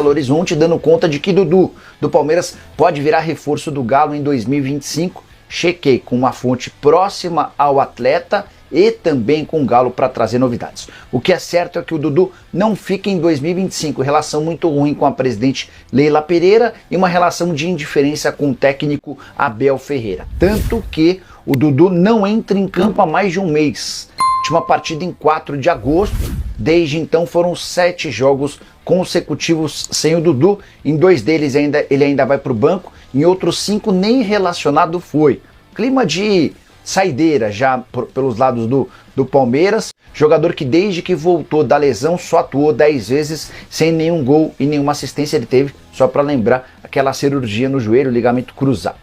Belo Horizonte, dando conta de que Dudu, do Palmeiras, pode virar reforço do Galo em 2025. Chequei com uma fonte próxima ao atleta e também com o Galo para trazer novidades. O que é certo é que o Dudu não fica em 2025, relação muito ruim com a presidente Leila Pereira e uma relação de indiferença com o técnico Abel Ferreira. Tanto que o Dudu não entra em campo há mais de um mês. Última partida em 4 de agosto, desde então foram 7 jogos consecutivos sem o Dudu, em 2 deles ele ainda vai para o banco, em outros 5 nem relacionado foi. Clima de saideira já pelos lados do Palmeiras, jogador que desde que voltou da lesão só atuou 10 vezes sem nenhum gol e nenhuma assistência ele teve, só para lembrar aquela cirurgia no joelho, ligamento cruzado.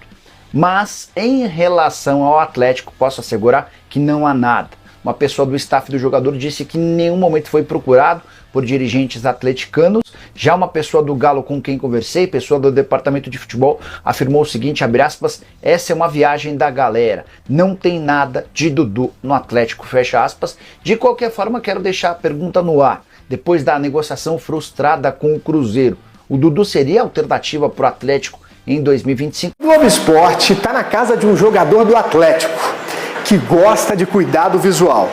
Mas em relação ao Atlético, posso assegurar que não há nada. Uma pessoa do staff do jogador disse que em nenhum momento foi procurado por dirigentes atleticanos. Já uma pessoa do Galo com quem conversei, pessoa do departamento de futebol, afirmou o seguinte, abre aspas, essa é uma viagem da galera, não tem nada de Dudu no Atlético, fecha aspas. De qualquer forma, quero deixar a pergunta no ar. Depois da negociação frustrada com o Cruzeiro, o Dudu seria alternativa para o Atlético em 2025? O Globo Esporte está na casa de um jogador do Atlético que gosta de cuidar do visual.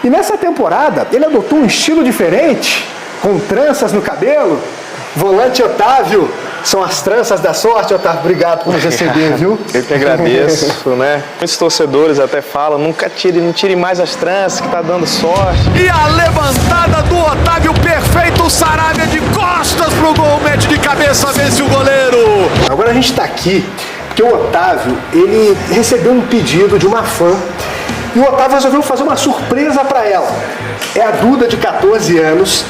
E nessa temporada, ele adotou um estilo diferente, com tranças no cabelo. Volante Otávio, são as tranças da sorte, Otávio. Obrigado por nos receber, viu? Eu que agradeço, né? Muitos torcedores até falam, não tire mais as tranças, que tá dando sorte. E a levantada do Otávio, perfeito, o Saravia de costas pro gol, mete de cabeça, vence o goleiro. Agora a gente tá aqui porque o Otávio, ele recebeu um pedido de uma fã e o Otávio resolveu fazer uma surpresa para ela. É a Duda, de 14 anos,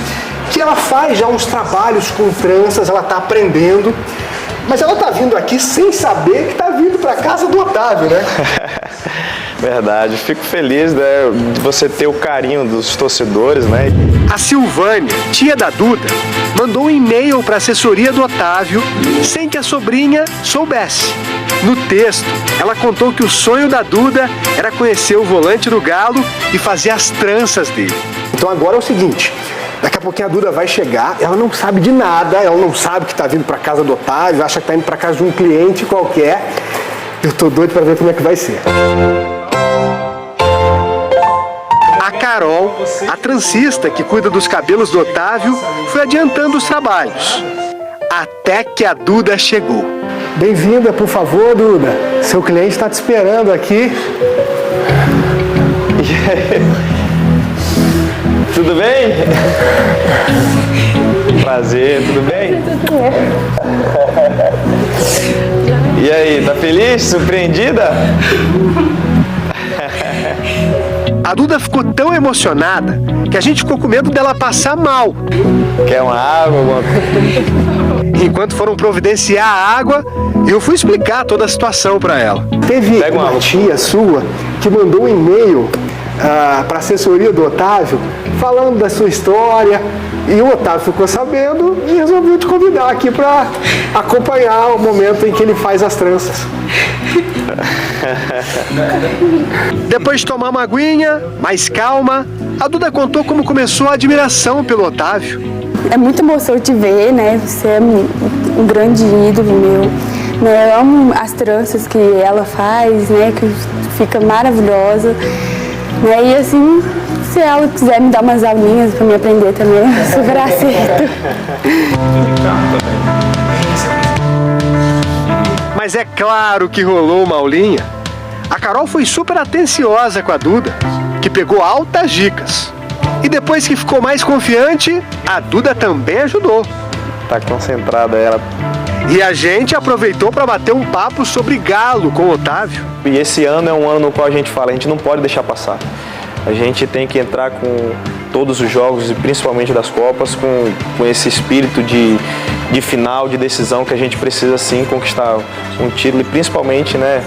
que ela faz já uns trabalhos com tranças, ela tá aprendendo, mas ela tá vindo aqui sem saber que tá vindo para casa do Otávio, né? Verdade, fico feliz, né, de você ter o carinho dos torcedores, né? A Silvânia, tia da Duda, mandou um e-mail para a assessoria do Otávio sem que a sobrinha soubesse. No texto, ela contou que o sonho da Duda era conhecer o volante do Galo e fazer as tranças dele. Então agora é o seguinte, daqui a pouquinho a Duda vai chegar, ela não sabe de nada, ela não sabe que está vindo para casa do Otávio, acha que está indo para casa de um cliente qualquer. Eu tô doido para ver como é que vai ser. A Carol, a transista que cuida dos cabelos do Otávio, foi adiantando os trabalhos. Até que a Duda chegou. Bem-vinda, por favor, Duda. Seu cliente está te esperando aqui. Tudo bem? Prazer, tudo bem? E aí, tá feliz? Surpreendida? A Duda ficou tão emocionada que a gente ficou com medo dela passar mal. Quer uma água? Alguma coisa? Enquanto foram providenciar a água, eu fui explicar toda a situação para ela. Teve uma tia sua que mandou um e-mail para a assessoria do Otávio falando da sua história e o Otávio ficou sabendo e resolveu te convidar aqui para acompanhar o momento em que ele faz as tranças. Depois de tomar uma aguinha, mais calma, a Duda contou como começou a admiração pelo Otávio. É muita emoção te ver, né? Você é um grande ídolo meu. Né? Eu amo as tranças que ela faz, né? Que fica maravilhosa. Né? E assim, se ela quiser me dar umas aulinhas para me aprender também, eu super aceito. Mas é claro que rolou uma aulinha. A Carol foi super atenciosa com a Duda, que pegou altas dicas. E depois que ficou mais confiante, a Duda também ajudou. Tá concentrada ela. E a gente aproveitou para bater um papo sobre Galo com o Otávio. E esse ano é um ano no qual a gente fala, a gente não pode deixar passar. A gente tem que entrar com todos os jogos, e principalmente das Copas, com esse espírito de final, de decisão, que a gente precisa sim conquistar um título e principalmente, né,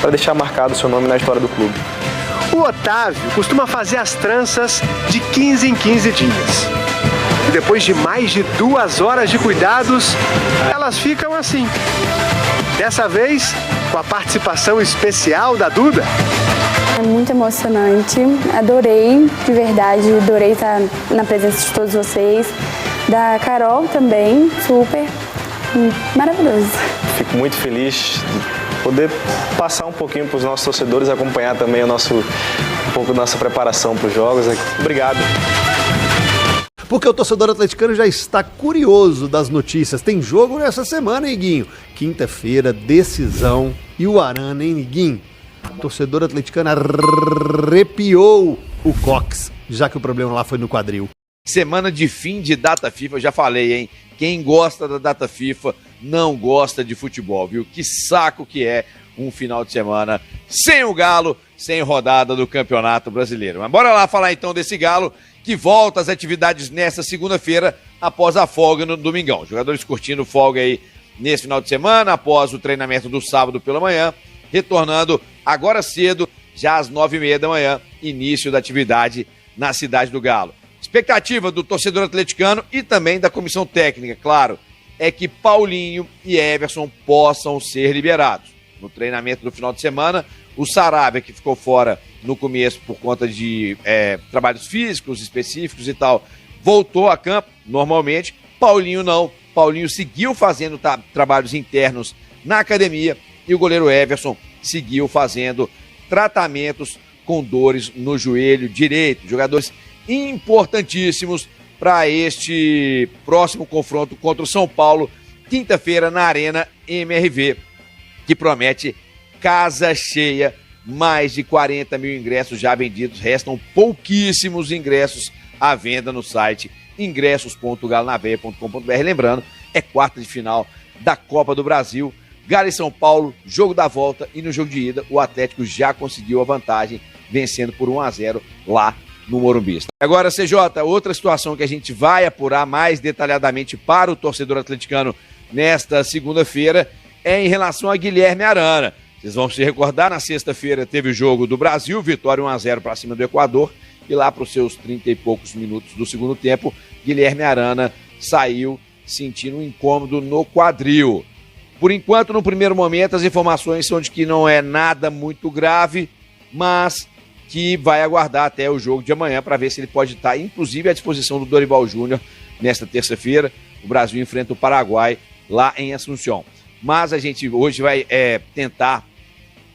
para deixar marcado o seu nome na história do clube. O Otávio costuma fazer as tranças de 15 em 15 dias. E depois de mais de 2 horas de cuidados, elas ficam assim. Dessa vez, com a participação especial da Duda. É muito emocionante, adorei, de verdade, adorei estar na presença de todos vocês. Da Carol também, super, maravilhoso. Fico muito feliz de poder passar um pouquinho para os nossos torcedores, acompanhar também um pouco da nossa preparação para os jogos. Obrigado. Porque o torcedor atleticano já está curioso das notícias. Tem jogo nessa semana, hein, Guinho? Quinta-feira, decisão. E o Arana, hein, Guinho? O torcedor atleticano arrepiou o cox, já que o problema lá foi no quadril. Semana de fim de data FIFA, eu já falei, hein? Quem gosta da data FIFA não gosta de futebol, viu? Que saco que é um final de semana sem o Galo, sem rodada do Campeonato Brasileiro. Mas bora lá falar então desse Galo que volta às atividades nesta segunda-feira após a folga no domingão. Jogadores curtindo folga aí nesse final de semana, após o treinamento do sábado pela manhã, retornando agora cedo, já às 9h30 da manhã, início da atividade na cidade do Galo. Expectativa do torcedor atleticano e também da comissão técnica, claro, é que Paulinho e Everson possam ser liberados. No treinamento do final de semana, o Saravia, que ficou fora no começo por conta de trabalhos físicos específicos e tal, voltou a campo normalmente. Paulinho não. Paulinho seguiu fazendo trabalhos internos na academia e o goleiro Everson seguiu fazendo tratamentos com dores no joelho direito. Jogadores importantíssimos para este próximo confronto contra o São Paulo, quinta-feira na Arena MRV, que promete casa cheia, mais de 40 mil ingressos já vendidos, restam pouquíssimos ingressos à venda no site ingressos.galonaveia.com.br. Lembrando, é quarta de final da Copa do Brasil, Galo e São Paulo, jogo da volta, e no jogo de ida o Atlético já conseguiu a vantagem, vencendo por 1-0 lá no Morumbi. Agora, CJ, outra situação que a gente vai apurar mais detalhadamente para o torcedor atleticano nesta segunda-feira é em relação a Guilherme Arana. Vocês vão se recordar, na sexta-feira teve o jogo do Brasil, vitória 1-0 para cima do Equador, e lá para os seus 30 e poucos minutos do segundo tempo, Guilherme Arana saiu sentindo um incômodo no quadril. Por enquanto, no primeiro momento, as informações são de que não é nada muito grave, mas que vai aguardar até o jogo de amanhã para ver se ele pode estar, inclusive, à disposição do Dorival Júnior nesta terça-feira. O Brasil enfrenta o Paraguai lá em Assunção. Mas a gente hoje vai tentar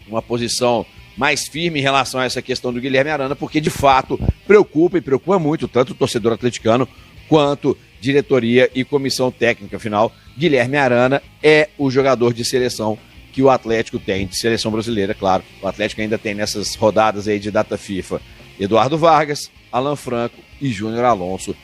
uma posição mais firme em relação a essa questão do Guilherme Arana, porque de fato preocupa muito tanto o torcedor atleticano quanto diretoria e comissão técnica. Afinal, Guilherme Arana é o jogador de seleção que o Atlético tem, de seleção brasileira, claro. O Atlético ainda tem nessas rodadas aí de data FIFA Eduardo Vargas, Alan Franco e Júnior Alonso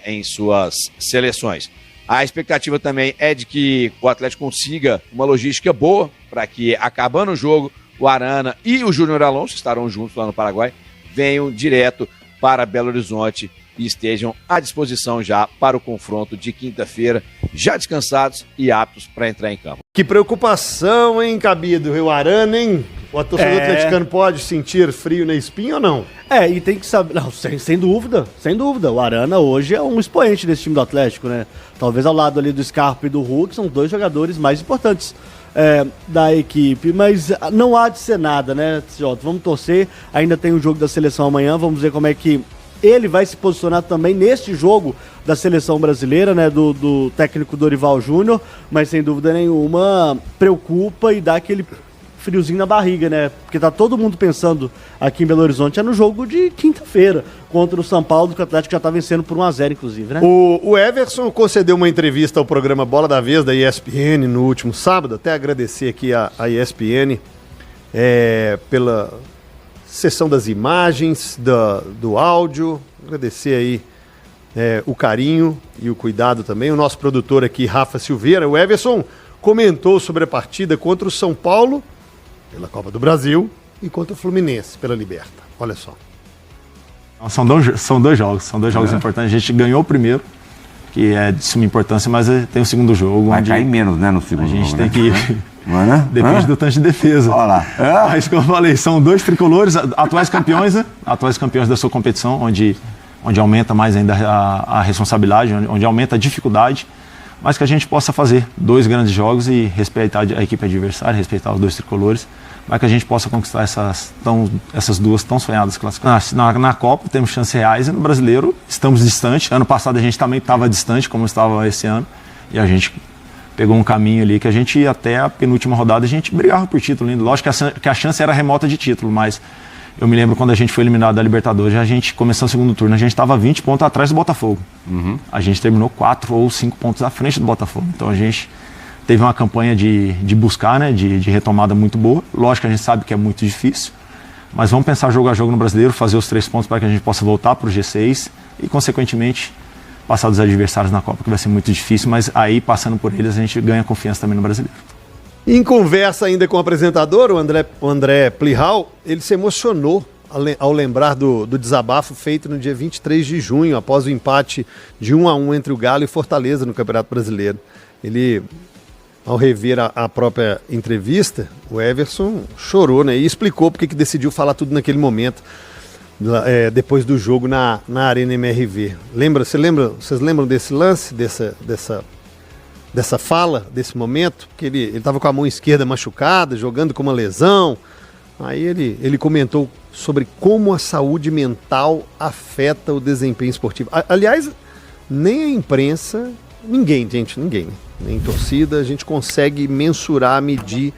em suas seleções. A expectativa também é de que o Atlético consiga uma logística boa para que, acabando o jogo, o Arana e o Júnior Alonso, estarão juntos lá no Paraguai, venham direto para Belo Horizonte e estejam à disposição já para o confronto de quinta-feira, já descansados e aptos para entrar em campo. Que preocupação, hein, Cabido? O Arana, hein? O torcedor atleticano pode sentir frio na espinha ou não? E tem que saber... Não, sem dúvida. O Arana hoje é um expoente desse time do Atlético, né? Talvez ao lado ali do Scarpa e do Hulk, são dois jogadores mais importantes da equipe, mas não há de ser nada, né, Jota? Vamos torcer, ainda tem o jogo da seleção amanhã, vamos ver como é que ele vai se posicionar também neste jogo da seleção brasileira, né, do técnico Dorival Júnior, mas sem dúvida nenhuma preocupa e dá aquele friozinho na barriga, né, porque tá todo mundo pensando aqui em Belo Horizonte no jogo de quinta-feira contra o São Paulo, que o Atlético já tá vencendo por 1-0, inclusive, né? O Everson concedeu uma entrevista ao programa Bola da Vez da ESPN no último sábado, até agradecer aqui a ESPN pela sessão das imagens, do áudio, agradecer aí o carinho e o cuidado também. O nosso produtor aqui, Rafa Silveira, o Everson comentou sobre a partida contra o São Paulo, pela Copa do Brasil, e contra o Fluminense, pela Liberta. Olha só. São dois jogos importantes. A gente ganhou o primeiro, que é de suma importância, mas tem o segundo jogo. Vai cair menos, né, no segundo jogo. A gente tem que... Depende do tanto de defesa. Olha lá. Mas, como eu falei, são dois tricolores, atuais campeões da sua competição, onde aumenta mais ainda a responsabilidade, onde aumenta a dificuldade. mas que a gente possa fazer 2 grandes jogos e respeitar a equipe adversária, respeitar os 2 tricolores, mas que a gente possa conquistar essas 2 tão sonhadas classificações. Na Copa temos chances reais e no Brasileiro estamos distantes. Ano passado a gente também estava distante, como estava esse ano, e a gente pegou um caminho ali que a gente ia até a penúltima rodada, a gente brigava por título. Lógico que a chance era remota de título, mas eu me lembro quando a gente foi eliminado da Libertadores, a gente começou o segundo turno, a gente estava 20 pontos atrás do Botafogo. A gente terminou 4 ou 5 pontos à frente do Botafogo. Então a gente teve uma campanha de buscar, né, de retomada muito boa. Lógico que a gente sabe que é muito difícil, mas vamos pensar jogo a jogo no Brasileiro, fazer os 3 pontos para que a gente possa voltar para o G6 e, consequentemente, passar dos adversários na Copa, que vai ser muito difícil, mas aí, passando por eles, a gente ganha confiança também no Brasileiro. Em conversa ainda com o apresentador, o André Plihal, ele se emocionou ao lembrar do desabafo feito no dia 23 de junho, após o empate de 1-1 entre o Galo e Fortaleza no Campeonato Brasileiro. Ele, ao rever a própria entrevista, o Everson chorou, né, e explicou porque que decidiu falar tudo naquele momento, depois do jogo na Arena MRV. Vocês lembram desse lance, dessa fala, desse momento? Que ele estava com a mão esquerda machucada, jogando com uma lesão. Aí ele comentou sobre como a saúde mental afeta o desempenho esportivo. Aliás, nem a imprensa, ninguém, nem torcida, a gente consegue mensurar, medir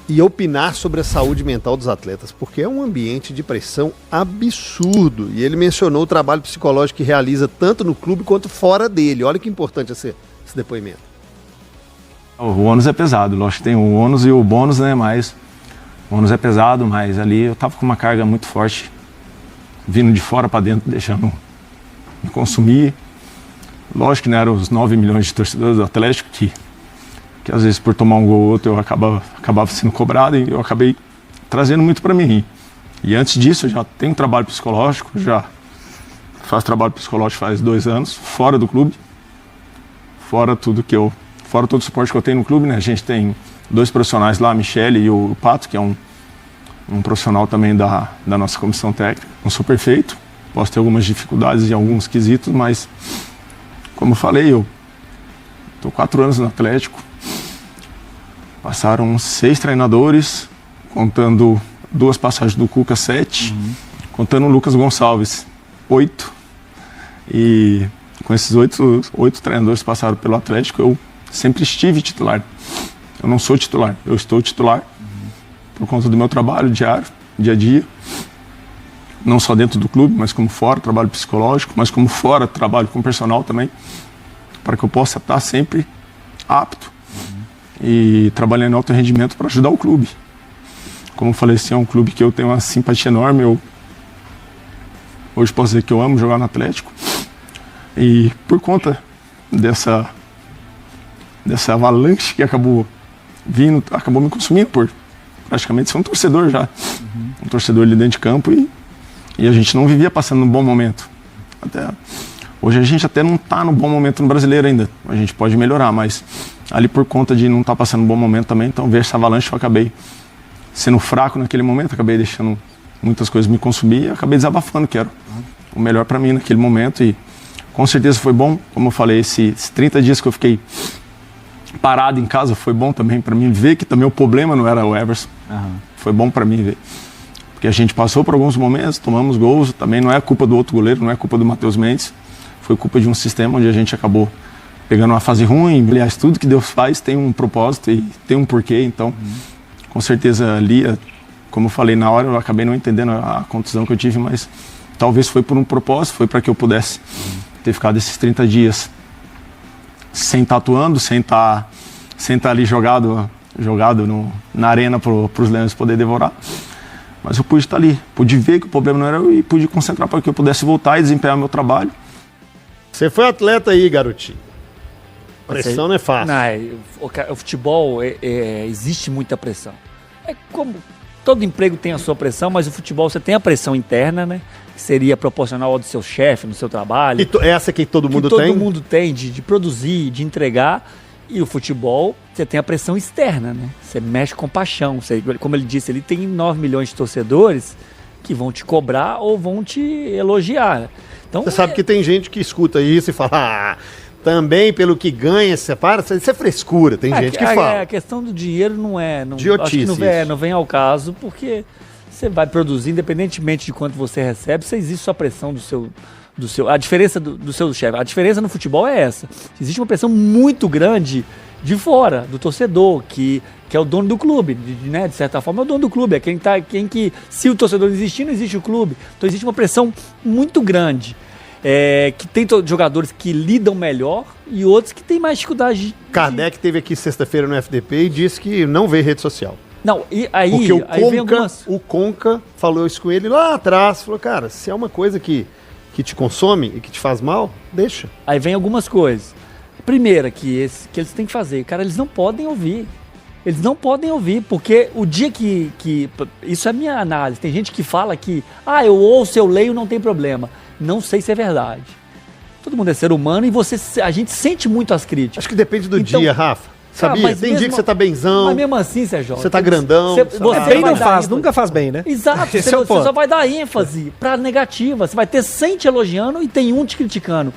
e opinar sobre a saúde mental dos atletas, porque é um ambiente de pressão absurdo. E ele mencionou o trabalho psicológico que realiza tanto no clube quanto fora dele. Olha que importante esse depoimento. O ônus é pesado, lógico que tem o ônus e o bônus, né? Mas o ônus é pesado, mas ali eu tava com uma carga muito forte, vindo de fora para dentro, deixando me consumir. Lógico que não eram os 9 milhões de torcedores do Atlético que às vezes por tomar um gol ou outro eu acabava sendo cobrado, e eu acabei trazendo muito para mim. E antes disso eu já tenho trabalho psicológico, já faço trabalho psicológico faz 2 anos, fora do clube, fora todo o suporte que eu tenho no clube, né? A gente tem 2 profissionais lá, a Michele e o Pato, que é um profissional também da nossa comissão técnica. Não sou perfeito, posso ter algumas dificuldades em alguns quesitos, mas como eu falei, eu estou 4 anos no Atlético. Passaram 6 treinadores, contando 2 passagens do Cuca, 7, contando o Lucas Gonçalves, 8. E com esses 8 treinadores que passaram pelo Atlético, eu sempre estive titular. Eu não sou titular, eu estou titular por conta do meu trabalho diário, dia a dia. Não só dentro do clube, mas como fora, trabalho psicológico, mas como fora, trabalho com personal também, para que eu possa estar sempre apto e trabalhando em alto rendimento para ajudar o clube. Como eu falei, esse é um clube que eu tenho uma simpatia enorme. Hoje posso dizer que eu amo jogar no Atlético. E por conta dessa avalanche que acabou vindo, acabou me consumindo por praticamente ser um torcedor já. Um torcedor ali dentro de campo, e a gente não vivia passando um bom momento. Hoje a gente até não está no bom momento no Brasileiro ainda. A gente pode melhorar, mas ali por conta de não estar passando um bom momento também, então ver essa avalanche eu acabei sendo fraco naquele momento, acabei deixando muitas coisas me consumir e acabei desabafando, que era o melhor para mim naquele momento, e com certeza foi bom. Como eu falei, esses 30 dias que eu fiquei parado em casa foi bom também para mim ver que também o problema não era o Everson. Foi bom para mim ver, porque a gente passou por alguns momentos, tomamos gols, também não é culpa do outro goleiro, não é culpa do Matheus Mendes, foi culpa de um sistema onde a gente acabou pegando uma fase ruim. Aliás, tudo que Deus faz tem um propósito e tem um porquê, então com certeza ali, como eu falei na hora, eu acabei não entendendo a contusão que eu tive, mas talvez foi por um propósito, foi para que eu pudesse ter ficado esses 30 dias sem estar atuando, sem estar ali jogado na arena para os Leões poder devorar. Mas eu pude estar ali, pude ver que o problema não era eu e pude concentrar para que eu pudesse voltar e desempenhar meu trabalho. Você foi atleta aí, garotinho. Pressão não é fácil. O futebol, existe muita pressão. É como todo emprego tem a sua pressão, mas o futebol você tem a pressão interna, né? Que seria proporcional ao do seu chefe, no seu trabalho. Essa que todo mundo tem? Todo mundo tem, de produzir, de entregar. E o futebol, você tem a pressão externa, né? Você mexe com paixão. Como ele disse, ele tem 9 milhões de torcedores que vão te cobrar ou vão te elogiar. Então, você sabe que tem gente que escuta isso e fala, também pelo que ganha, se separa, isso é frescura, tem gente que fala. A questão do dinheiro não é... Idiotice acho que não vem ao caso, porque você vai produzir, independentemente de quanto você recebe, se existe sua pressão a diferença do seu chefe. A diferença no futebol é essa. Existe uma pressão muito grande de fora, do torcedor, que é o dono do clube, né? De certa forma é o dono do clube, é quem que, se o torcedor não existir, não existe o clube. Então existe uma pressão muito grande, que tem jogadores que lidam melhor e outros que têm mais dificuldade. Kardec teve aqui sexta-feira no FDP e disse que não vê rede social. Não, e aí, porque vem algumas... o Conca falou isso com ele lá atrás, falou, cara, se é uma coisa que te consome e que te faz mal, deixa. Aí vem algumas coisas. Primeira, que eles têm que fazer, cara, eles não podem ouvir. Eles não podem ouvir, porque o dia que... Isso é a minha análise. Tem gente que fala que, eu ouço, eu leio, não tem problema. Não sei se é verdade. Todo mundo é ser humano e a gente sente muito as críticas. Acho que depende do dia, Rafa. Sabia? Tem dia que você tá benzão. Mas mesmo assim, Sérgio. Você tá grandão. Você não faz, nunca faz bem, né? Exato. Você só vai dar ênfase pra negativa. Você vai ter 100 te elogiando e tem um te criticando.